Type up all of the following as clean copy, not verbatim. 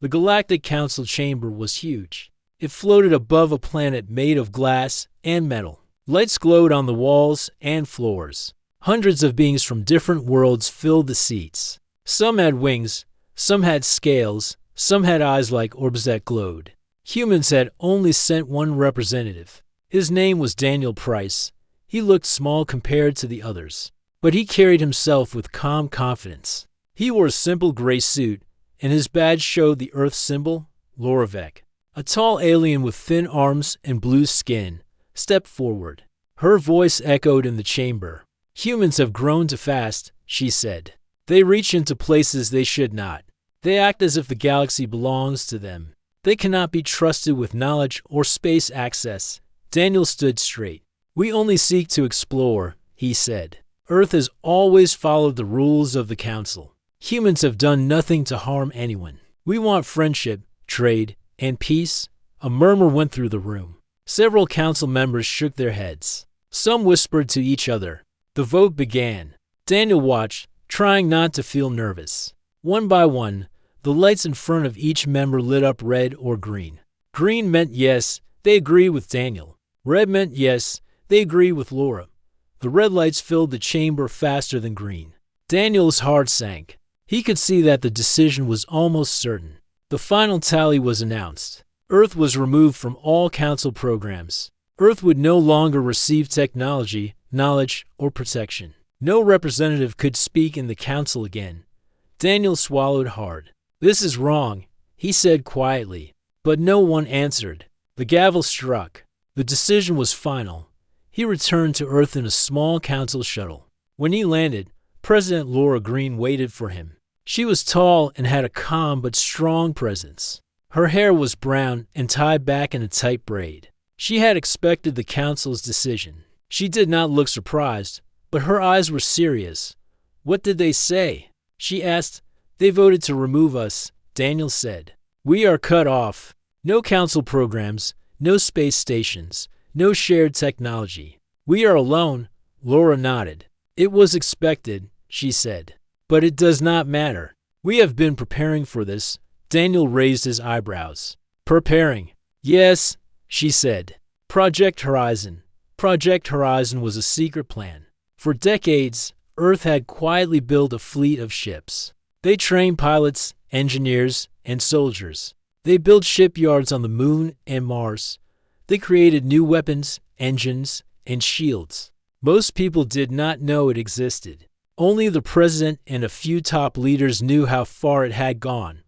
The Galactic Council chamber was huge. It floated above a planet made of glass and metal. Lights glowed on the walls and floors. Hundreds of beings from different worlds filled the seats. Some had wings, some had scales, some had eyes like orbs that glowed. Humans had only sent one representative. His name was Daniel Price. He looked small compared to the others, but he carried himself with calm confidence. He wore a simple gray suit, and his badge showed the Earth symbol, Loravec. A tall alien with thin arms and blue skin stepped forward. Her voice echoed in the chamber. "Humans have grown too fast," she said. "They reach into places they should not. They act as if the galaxy belongs to them. They cannot be trusted with knowledge or space access." Daniel stood straight. "We only seek to explore," he said. "Earth has always followed the rules of the Council. Humans have done nothing to harm anyone. We want friendship, trade, and peace." A murmur went through the room. Several council members shook their heads. Some whispered to each other. The vote began. Daniel watched, trying not to feel nervous. One by one, the lights in front of each member lit up red or green. Green meant yes, they agree with Daniel. Red meant yes, they agree with Laura. The red lights filled the chamber faster than green. Daniel's heart sank. He could see that the decision was almost certain. The final tally was announced. Earth was removed from all council programs. Earth would no longer receive technology, knowledge, or protection. No representative could speak in the council again. Daniel swallowed hard. "This is wrong," he said quietly, but no one answered. The gavel struck. The decision was final. He returned to Earth in a small council shuttle. When he landed, President Laura Green waited for him. She was tall and had a calm but strong presence. Her hair was brown and tied back in a tight braid. She had expected the council's decision. She did not look surprised, but her eyes were serious. "What did they say?" she asked. "They voted to remove us," Daniel said. "We are cut off. No council programs, no space stations, no shared technology. We are alone." Laura nodded. "It was expected," she said. "But it does not matter. We have been preparing for this." Daniel raised his eyebrows. "Preparing?" "Yes," she said. "Project Horizon." Project Horizon was a secret plan. For decades, Earth had quietly built a fleet of ships. They trained pilots, engineers, and soldiers. They built shipyards on the Moon and Mars. They created new weapons, engines, and shields. Most people did not know it existed. Only the president and a few top leaders knew how far it had gone.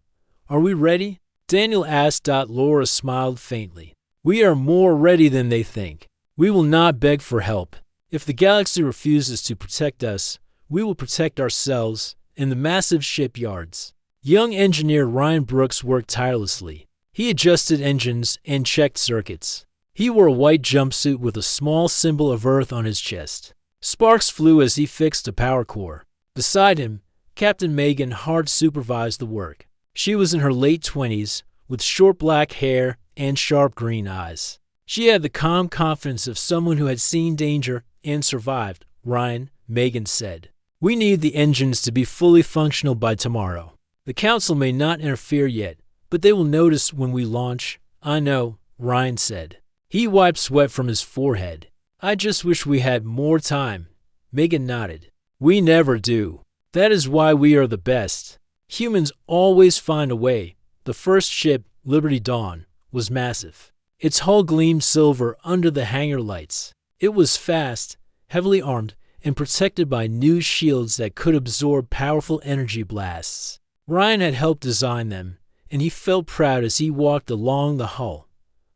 "Are we ready?" Daniel asked. Laura smiled faintly. "We are more ready than they think. We will not beg for help. If the galaxy refuses to protect us, we will protect ourselves in the massive shipyards." Young engineer Ryan Brooks worked tirelessly. He adjusted engines and checked circuits. He wore a white jumpsuit with a small symbol of Earth on his chest. Sparks flew as he fixed a power core. Beside him, Captain Megan Hart supervised the work. She was in her late 20s, with short black hair and sharp green eyes. She had the calm confidence of someone who had seen danger and survived. "Ryan," Megan said, "we need the engines to be fully functional by tomorrow. The council may not interfere yet, but they will notice when we launch." "I know," Ryan said. He wiped sweat from his forehead. "I just wish we had more time." Megan nodded. "We never do. That is why we are the best. Humans always find a way." The first ship, Liberty Dawn, was massive. Its hull gleamed silver under the hangar lights. It was fast, heavily armed, and protected by new shields that could absorb powerful energy blasts. Ryan had helped design them, and he felt proud as he walked along the hull.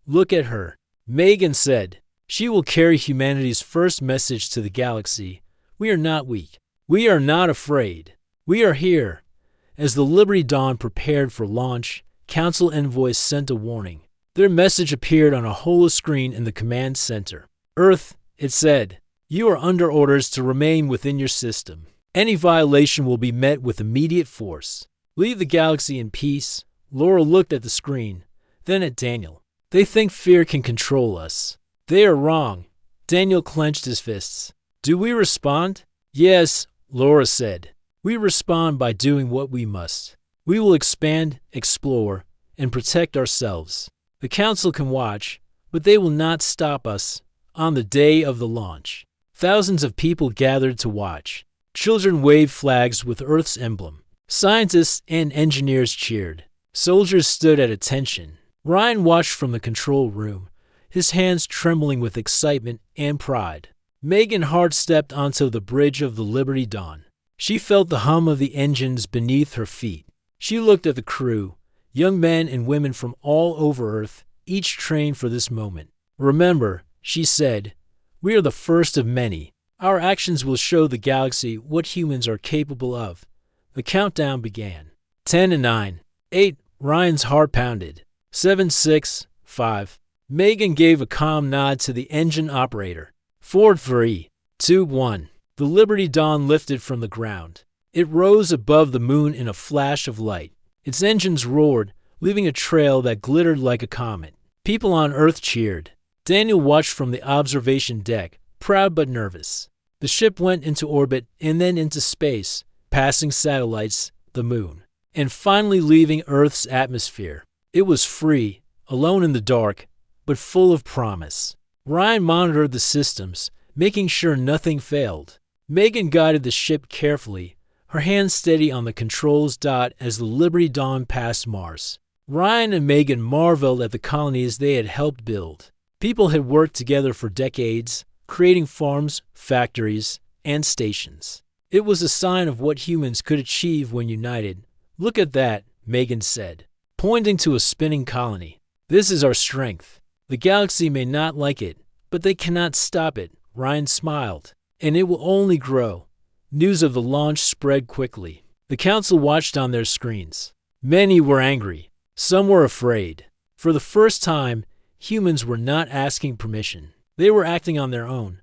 "Look at her," Megan said. "She will carry humanity's first message to the galaxy. We are not weak. We are not afraid. We are here." As the Liberty Dawn prepared for launch, Council envoys sent a warning. Their message appeared on a holoscreen in the command center. "Earth," it said, "you are under orders to remain within your system. Any violation will be met with immediate force. Leave the galaxy in peace." Laura looked at the screen, then at Daniel. "They think fear can control us. They are wrong." Daniel clenched his fists. "Do we respond?" "Yes," Laura said. "We respond by doing what we must." We will expand, explore, and protect ourselves. The Council can watch, but they will not stop us. On the day of the launch, thousands of people gathered to watch. Children waved flags with Earth's emblem. Scientists and engineers cheered. Soldiers stood at attention. Ryan watched from the control room, his hands trembling with excitement and pride. Megan Hart stepped onto the bridge of the Liberty Dawn. She felt the hum of the engines beneath her feet. She looked at the crew, young men and women from all over Earth, each trained for this moment. "Remember," she said, "we are the first of many. Our actions will show the galaxy what humans are capable of." The countdown began. 10 and 9, 8, Ryan's heart pounded. 7, 6, 5. Megan gave a calm nod to the engine operator. 4, 3, 2, 1. The Liberty Dawn lifted from the ground. It rose above the moon in a flash of light. Its engines roared, leaving a trail that glittered like a comet. People on Earth cheered. Daniel watched from the observation deck, proud but nervous. The ship went into orbit and then into space, passing satellites, the moon, and finally leaving Earth's atmosphere. It was free, alone in the dark, but full of promise. Ryan monitored the systems, making sure nothing failed. Megan guided the ship carefully, her hands steady on the controls dot as the Liberty Dawn passed Mars. Ryan and Megan marveled at the colonies they had helped build. People had worked together for decades, creating farms, factories, and stations. It was a sign of what humans could achieve when united. "Look at that," Megan said, pointing to a spinning colony. "This is our strength. The galaxy may not like it, but they cannot stop it." Ryan smiled. "And it will only grow." News of the launch spread quickly. The Council watched on their screens. Many were angry. Some were afraid. For the first time, humans were not asking permission. They were acting on their own.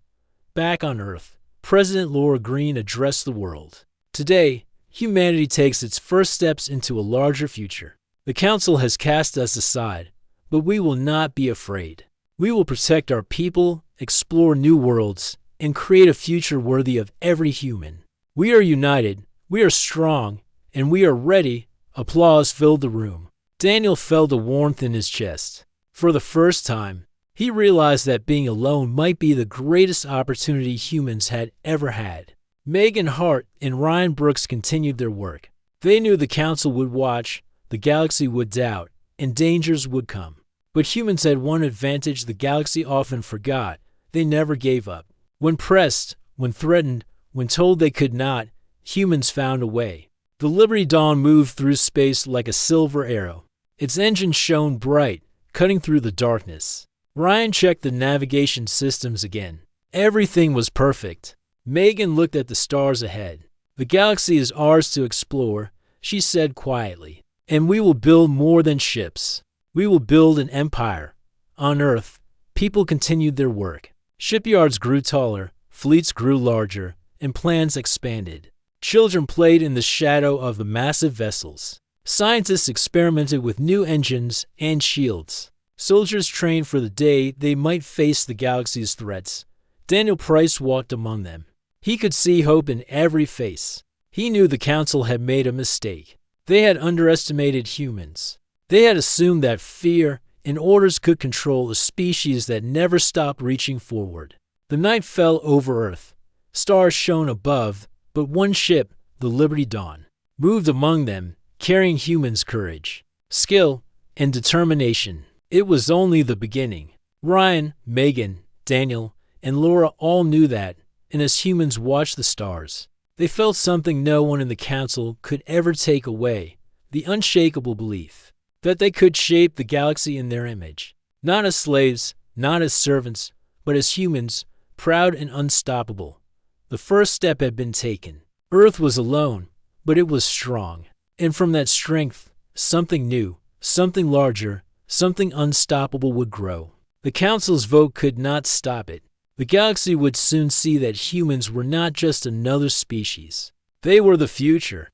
Back on Earth, President Laura Green addressed the world. "Today, humanity takes its first steps into a larger future. The Council has cast us aside, but we will not be afraid. We will protect our people, explore new worlds, and create a future worthy of every human. We are united, we are strong, and we are ready." Applause filled the room. Daniel felt a warmth in his chest. For the first time, he realized that being alone might be the greatest opportunity humans had ever had. Megan Hart and Ryan Brooks continued their work. They knew the Council would watch, the galaxy would doubt, and dangers would come. But humans had one advantage the galaxy often forgot: they never gave up. When pressed, when threatened, when told they could not, humans found a way. The Liberty Dawn moved through space like a silver arrow. Its engine shone bright, cutting through the darkness. Ryan checked the navigation systems again. Everything was perfect. Megan looked at the stars ahead. "The galaxy is ours to explore," she said quietly. "And we will build more than ships. We will build an empire." On Earth, people continued their work. Shipyards grew taller, fleets grew larger, and plans expanded. Children played in the shadow of the massive vessels. Scientists experimented with new engines and shields. Soldiers trained for the day they might face the galaxy's threats. Daniel Price walked among them. He could see hope in every face. He knew the Council had made a mistake. They had underestimated humans. They had assumed that fear and orders could control a species that never stopped reaching forward. The night fell over Earth. Stars shone above, but one ship, the Liberty Dawn, moved among them, carrying humans' courage, skill, and determination. It was only the beginning. Ryan, Megan, Daniel, and Laura all knew that, and as humans watched the stars, they felt something no one in the Council could ever take away: the unshakable belief that they could shape the galaxy in their image. Not as slaves, not as servants, but as humans, proud and unstoppable. The first step had been taken. Earth was alone, but it was strong. And from that strength, something new, something larger, something unstoppable would grow. The Council's vote could not stop it. The galaxy would soon see that humans were not just another species. They were the future.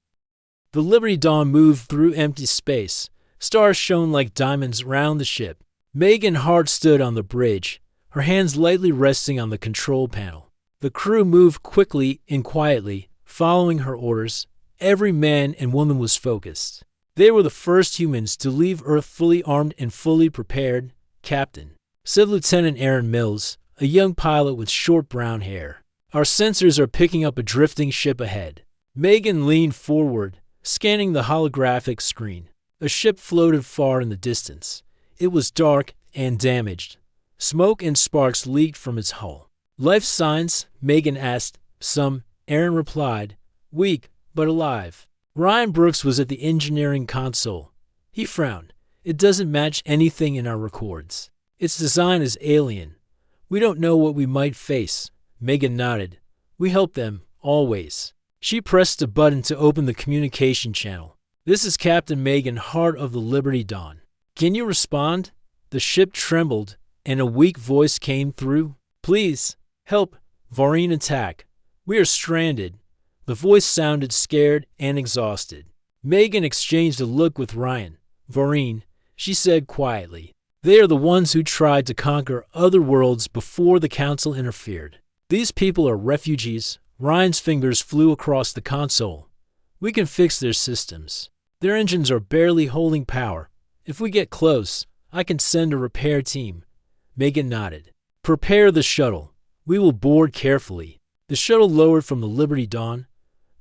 The Liberty Dawn moved through empty space. Stars shone like diamonds round the ship. Megan Hart stood on the bridge, her hands lightly resting on the control panel. The crew moved quickly and quietly, following her orders. Every man and woman was focused. They were the first humans to leave Earth fully armed and fully prepared, Captain," said Lieutenant Aaron Mills, a young pilot with short brown hair. "Our sensors are picking up a drifting ship ahead." Megan leaned forward, scanning the holographic screen. A ship floated far in the distance. It was dark and damaged. Smoke and sparks leaked from its hull. "Life signs?" Megan asked. "Some," Aaron replied. "Weak, but alive." Ryan Brooks was at the engineering console. He frowned. "It doesn't match anything in our records. Its design is alien. We don't know what we might face." Megan nodded. "We help them, always." She pressed a button to open the communication channel. "This is Captain Megan, Heart of the Liberty Dawn. Can you respond?" The ship trembled, and a weak voice came through. "Please, help. Vaureen attack. We are stranded." The voice sounded scared and exhausted. Megan exchanged a look with Ryan. "Vaureen," she said quietly. "They are the ones who tried to conquer other worlds before the Council interfered. These people are refugees." Ryan's fingers flew across the console. "We can fix their systems. Their engines are barely holding power. If we get close, I can send a repair team." Megan nodded. "Prepare the shuttle. We will board carefully." The shuttle lowered from the Liberty Dawn.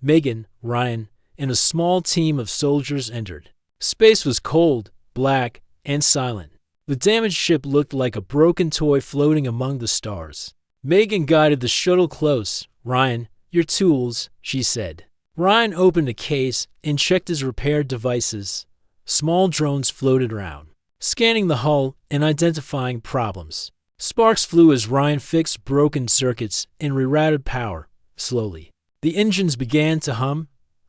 Megan, Ryan, and a small team of soldiers entered. Space was cold, black, and silent. The damaged ship looked like a broken toy floating among the stars. Megan guided the shuttle close. "Ryan, your tools," she said. Ryan opened a case and checked his repair devices. Small drones floated around, scanning the hull and identifying problems. Sparks flew as Ryan fixed broken circuits and rerouted power. Slowly, the engines began to hum.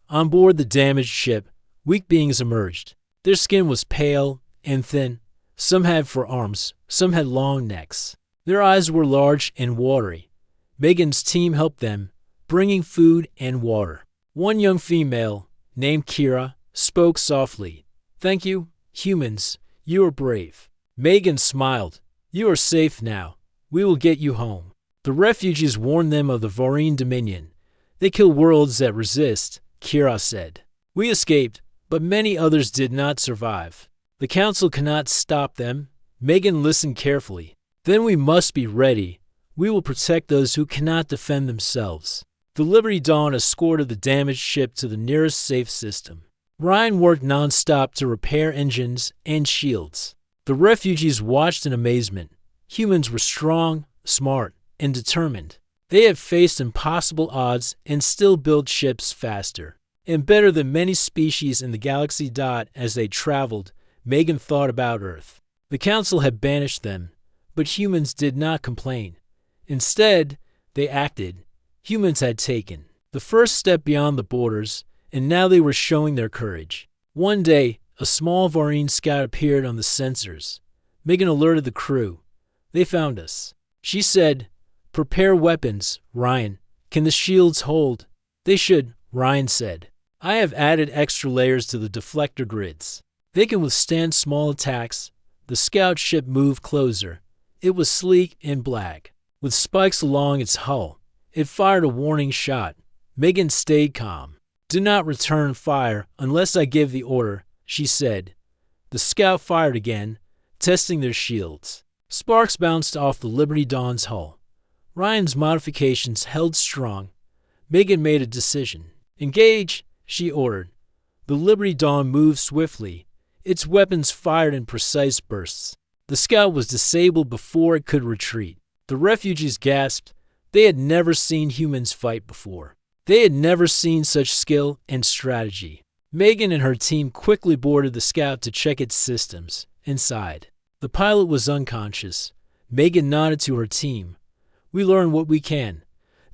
On board the damaged ship, weak beings emerged. Their skin was pale and thin. Some had forearms, some had long necks. Their eyes were large and watery. Megan's team helped them, bringing food and water. One young female, named Kira, spoke softly. "Thank you, humans. You are brave." Megan smiled. "You are safe now. We will get you home." The refugees warned them of the Vaureen Dominion. "They kill worlds that resist," Kira said. "We escaped, but many others did not survive. The Council cannot stop them." Megan listened carefully. "Then we must be ready. We will protect those who cannot defend themselves." The Liberty Dawn escorted the damaged ship to the nearest safe system. Ryan worked non-stop to repair engines and shields. The refugees watched in amazement. Humans were strong, smart, and determined. They had faced impossible odds and still built ships faster and better than many species in the galaxy. As they traveled, Megan thought about Earth. The Council had banished them, but humans did not complain. Instead, they acted. Humans had taken the first step beyond the borders, and now they were showing their courage. One day, a small Vaureen scout appeared on the sensors. Megan alerted the crew. "They found us." She said, "Prepare weapons, Ryan. Can the shields hold?" "They should," Ryan said. "I have added extra layers to the deflector grids. They can withstand small attacks." The scout ship moved closer. It was sleek and black, with spikes along its hull. It fired a warning shot. Megan stayed calm. "Do not return fire unless I give the order," she said. The scout fired again, testing their shields. Sparks bounced off the Liberty Dawn's hull. Ryan's modifications held strong. Megan made a decision. "Engage," she ordered. The Liberty Dawn moved swiftly. Its weapons fired in precise bursts. The scout was disabled before it could retreat. The refugees gasped. They had never seen humans fight before. They had never seen such skill and strategy. Megan and her team quickly boarded the scout to check its systems. Inside, the pilot was unconscious. Megan nodded to her team. "We learn what we can,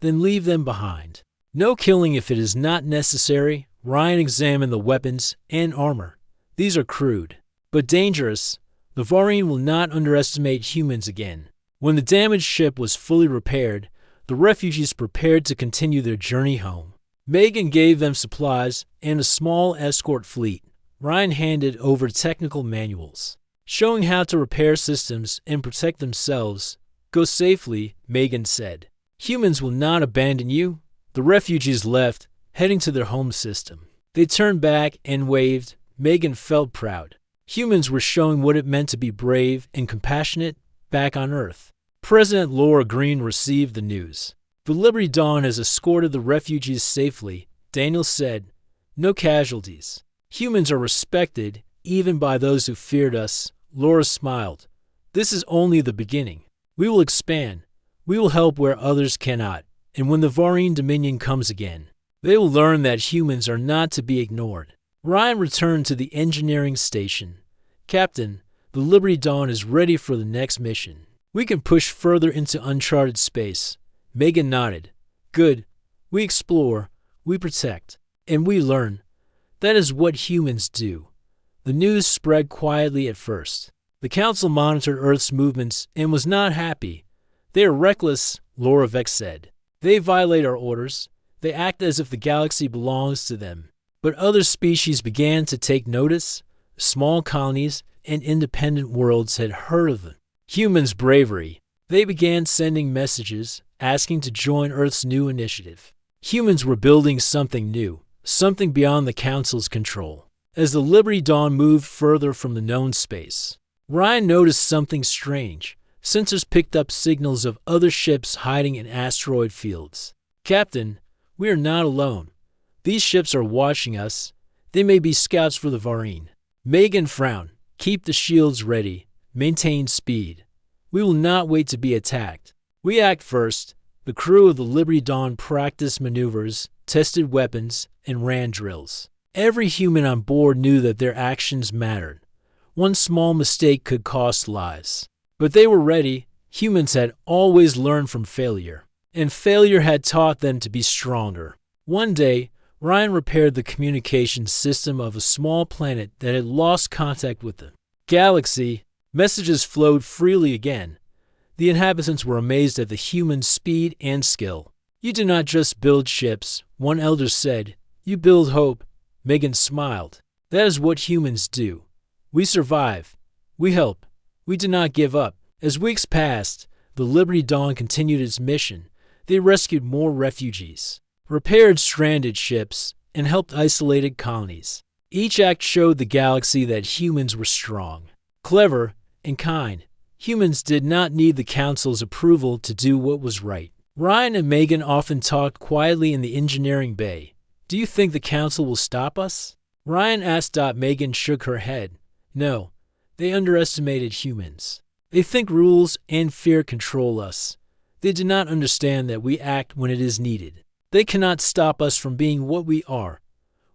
then leave them behind. No killing if it is not necessary." Ryan examined the weapons and armor. "These are crude, but dangerous. The Vaureen will not underestimate humans again." When the damaged ship was fully repaired, the refugees prepared to continue their journey home. Megan gave them supplies and a small escort fleet. Ryan handed over technical manuals, showing how to repair systems and protect themselves. "Go safely," Megan said. "Humans will not abandon you." The refugees left, heading to their home system. They turned back and waved. Megan felt proud. Humans were showing what it meant to be brave and compassionate back on Earth. President Laura Green received the news. The Liberty Dawn has escorted the refugees safely, Daniel said. No casualties. Humans are respected, even by those who feared us. Laura smiled. This is only the beginning. We will expand. We will help where others cannot. And when the Varine Dominion comes again, they will learn that humans are not to be ignored. Ryan returned to the engineering station. Captain, the Liberty Dawn is ready for the next mission. We can push further into uncharted space. Megan nodded. Good. We explore, we protect, and we learn. That is what humans do. The news spread quietly at first. The Council monitored Earth's movements and was not happy. They are reckless, Laura Vex said. They violate our orders. They act as if the galaxy belongs to them. But other species began to take notice. Small colonies and independent worlds had heard of them. Humans' bravery. They began sending messages, asking to join Earth's new initiative. Humans were building something new, something beyond the Council's control. As the Liberty Dawn moved further from the known space, Ryan noticed something strange. Sensors picked up signals of other ships hiding in asteroid fields. Captain, we are not alone. These ships are watching us. They may be scouts for the Varine. Megan frowned. Keep the shields ready. Maintain speed. We will not wait to be attacked. We act first. The crew of the Liberty Dawn practiced maneuvers, tested weapons, and ran drills. Every human on board knew that their actions mattered. One small mistake could cost lives. But they were ready. Humans had always learned from failure, and failure had taught them to be stronger. One day, Ryan repaired the communications system of a small planet that had lost contact with the galaxy. Messages flowed freely again. The inhabitants were amazed at the humans' speed and skill. You do not just build ships, one elder said. You build hope. Megan smiled. That is what humans do. We survive. We help. We do not give up. As weeks passed, the Liberty Dawn continued its mission. They rescued more refugees, repaired stranded ships, and helped isolated colonies. Each act showed the galaxy that humans were strong, clever, and kind. Humans did not need the Council's approval to do what was right. Ryan and Megan often talked quietly in the engineering bay. Do you think the Council will stop us? Ryan asked. Megan shook her head. No, they underestimated humans. They think rules and fear control us. They do not understand that we act when it is needed. They cannot stop us from being what we are.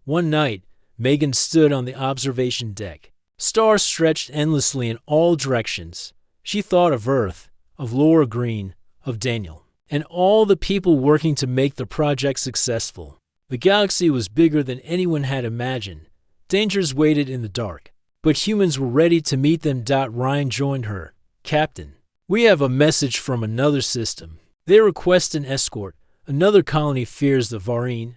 One night, Megan stood on the observation deck. Stars stretched endlessly in all directions. She thought of Earth, of Laura Green, of Daniel, and all the people working to make the project successful. The galaxy was bigger than anyone had imagined. Dangers waited in the dark, but humans were ready to meet them. Ryan joined her. Captain, we have a message from another system. They request an escort. Another colony fears the Varine.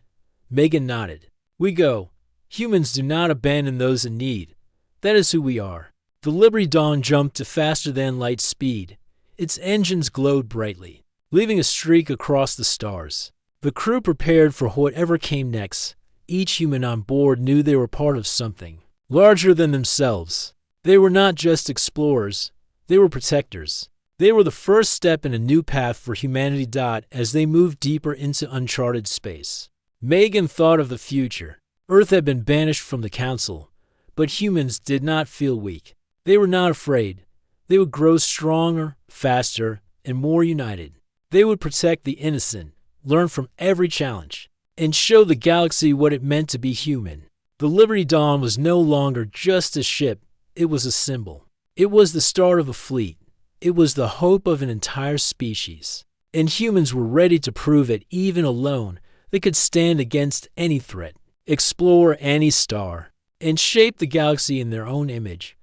Megan nodded. We go. Humans do not abandon those in need. That is who we are. The Liberty Dawn jumped to faster-than-light speed. Its engines glowed brightly, leaving a streak across the stars. The crew prepared for whatever came next. Each human on board knew they were part of something larger than themselves. They were not just explorers. They were protectors. They were the first step in a new path for humanity. As they moved deeper into uncharted space, Megan thought of the future. Earth had been banished from the Council, but humans did not feel weak. They were not afraid. They would grow stronger, faster, and more united. They would protect the innocent, learn from every challenge, and show the galaxy what it meant to be human. The Liberty Dawn was no longer just a ship. It was a symbol. It was the start of a fleet. It was the hope of an entire species. And humans were ready to prove that even alone, they could stand against any threat, explore any star, and shape the galaxy in their own image.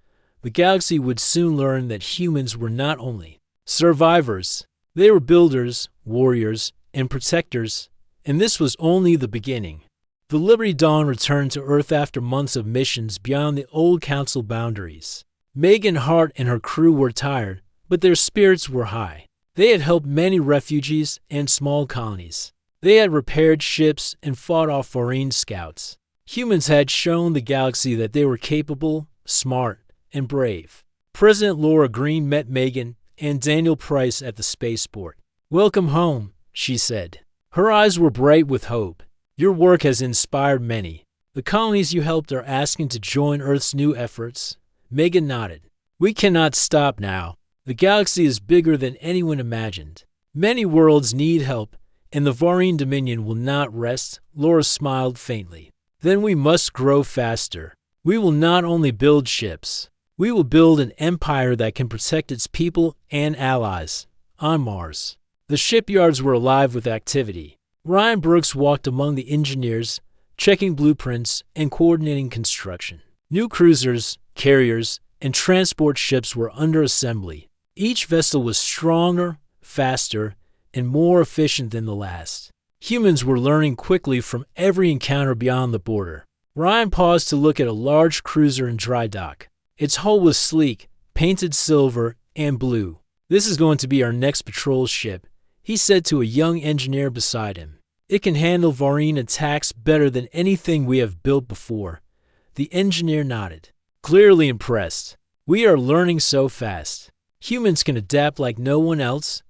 The galaxy would soon learn that humans were not only survivors, they were builders, warriors, and protectors, and this was only the beginning. The Liberty Dawn returned to Earth after months of missions beyond the old Council boundaries. Megan Hart and her crew were tired, but their spirits were high. They had helped many refugees and small colonies. They had repaired ships and fought off Varine scouts. Humans had shown the galaxy that they were capable, smart, and brave. President Laura Green met Megan and Daniel Price at the spaceport. "Welcome home," she said. Her eyes were bright with hope. "Your work has inspired many. The colonies you helped are asking to join Earth's new efforts." Megan nodded. "We cannot stop now. The galaxy is bigger than anyone imagined. Many worlds need help, and the Varin Dominion will not rest." Laura smiled faintly. "Then we must grow faster. We will not only build ships. We will build an empire that can protect its people and allies on Mars." The shipyards were alive with activity. Ryan Brooks walked among the engineers, checking blueprints and coordinating construction. New cruisers, carriers, and transport ships were under assembly. Each vessel was stronger, faster, and more efficient than the last. Humans were learning quickly from every encounter beyond the border. Ryan paused to look at a large cruiser in dry dock. Its hull was sleek, painted silver and blue. "This is going to be our next patrol ship," he said to a young engineer beside him. "It can handle Varin attacks better than anything we have built before." The engineer nodded, clearly impressed. "We are learning so fast. Humans can adapt like no one else."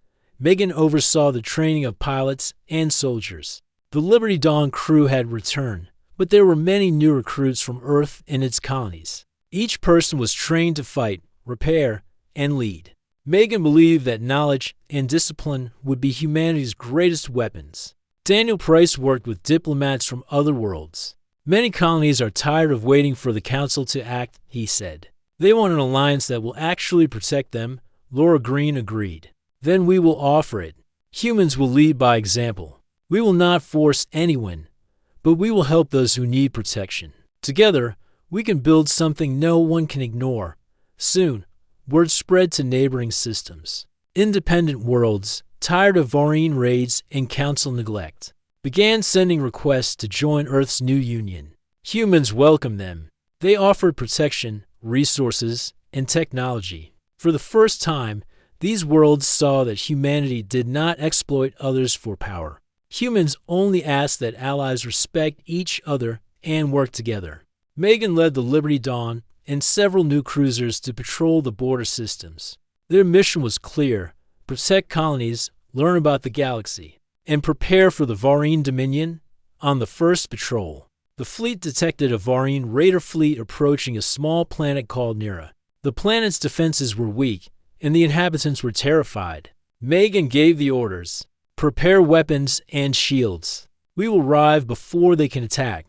Megan oversaw the training of pilots and soldiers. The Liberty Dawn crew had returned, but there were many new recruits from Earth and its colonies. Each person was trained to fight, repair, and lead. Megan believed that knowledge and discipline would be humanity's greatest weapons. Daniel Price worked with diplomats from other worlds. "Many colonies are tired of waiting for the Council to act," he said. "They want an alliance that will actually protect them." Laura Green agreed. "Then we will offer it. Humans will lead by example. We will not force anyone, but we will help those who need protection. Together, we can build something no one can ignore." Soon, word spread to neighboring systems. Independent worlds, tired of Varin raids and Council neglect, began sending requests to join Earth's new union. Humans welcomed them. They offered protection, resources, and technology. For the first time, these worlds saw that humanity did not exploit others for power. Humans only asked that allies respect each other and work together. Megan led the Liberty Dawn and several new cruisers to patrol the border systems. Their mission was clear: protect colonies, learn about the galaxy, and prepare for the Varin Dominion. On the first patrol, the fleet detected a Varin raider fleet approaching a small planet called Nira. The planet's defenses were weak, and the inhabitants were terrified. Megan gave the orders: "Prepare weapons and shields. We will arrive before they can attack."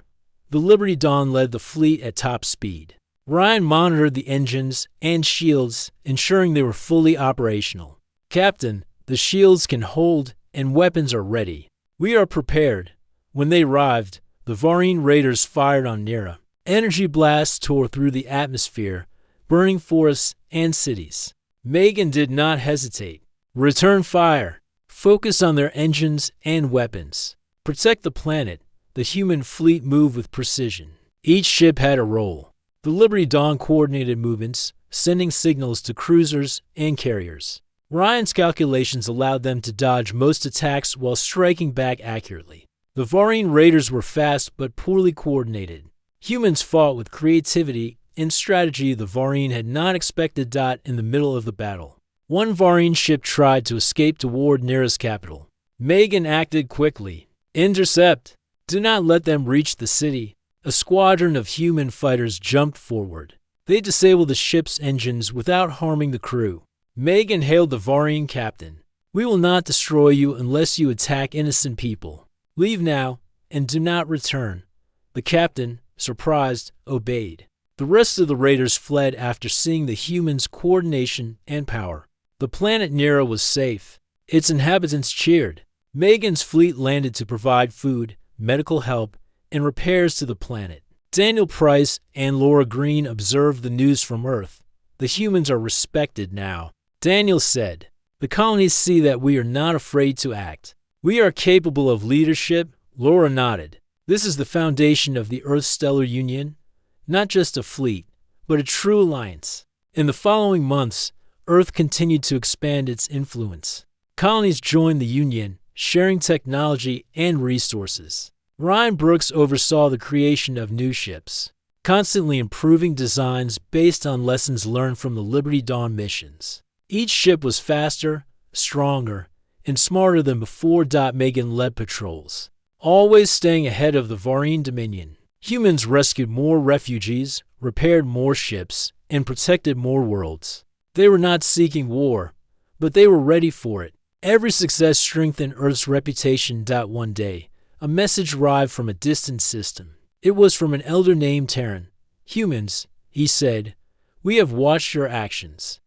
The Liberty Dawn led the fleet at top speed. Ryan monitored the engines and shields, ensuring they were fully operational. "Captain, the shields can hold and weapons are ready. We are prepared." When they arrived, the Varin raiders fired on Nira. Energy blasts tore through the atmosphere, burning forests and cities. Megan did not hesitate. "Return fire. Focus on their engines and weapons. Protect the planet." The human fleet moved with precision. Each ship had a role. The Liberty Dawn coordinated movements, sending signals to cruisers and carriers. Ryan's calculations allowed them to dodge most attacks while striking back accurately. The Varin raiders were fast but poorly coordinated. Humans fought with creativity and strategy the Varin had not expected. In the middle of the battle, one Varin ship tried to escape toward Nira's capital. Megan acted quickly. "Intercept! Do not let them reach the city." A squadron of human fighters jumped forward. They disabled the ship's engines without harming the crew. Megan hailed the Varin captain. "We will not destroy you unless you attack innocent people. Leave now and do not return." The captain, surprised, obeyed. The rest of the raiders fled after seeing the humans' coordination and power. The planet Nira was safe. Its inhabitants cheered. Megan's fleet landed to provide food, medical help, and repairs to the planet. Daniel Price and Laura Green observed the news from Earth. "The humans are respected now." Daniel said, "The colonies see that we are not afraid to act. We are capable of leadership." Laura nodded. "This is the foundation of the Earth Stellar Union, not just a fleet, but a true alliance." In the following months, Earth continued to expand its influence. Colonies joined the Union, sharing technology and resources. Ryan Brooks oversaw the creation of new ships, constantly improving designs based on lessons learned from the Liberty Dawn missions. Each ship was faster, stronger, and smarter than before. Megan led patrols, always staying ahead of the Varine Dominion. Humans rescued more refugees, repaired more ships, and protected more worlds. They were not seeking war, but they were ready for it. Every success strengthened Earth's reputation. One day, a message arrived from a distant system. It was from an elder named Terran. "Humans," he said, "we have watched your actions.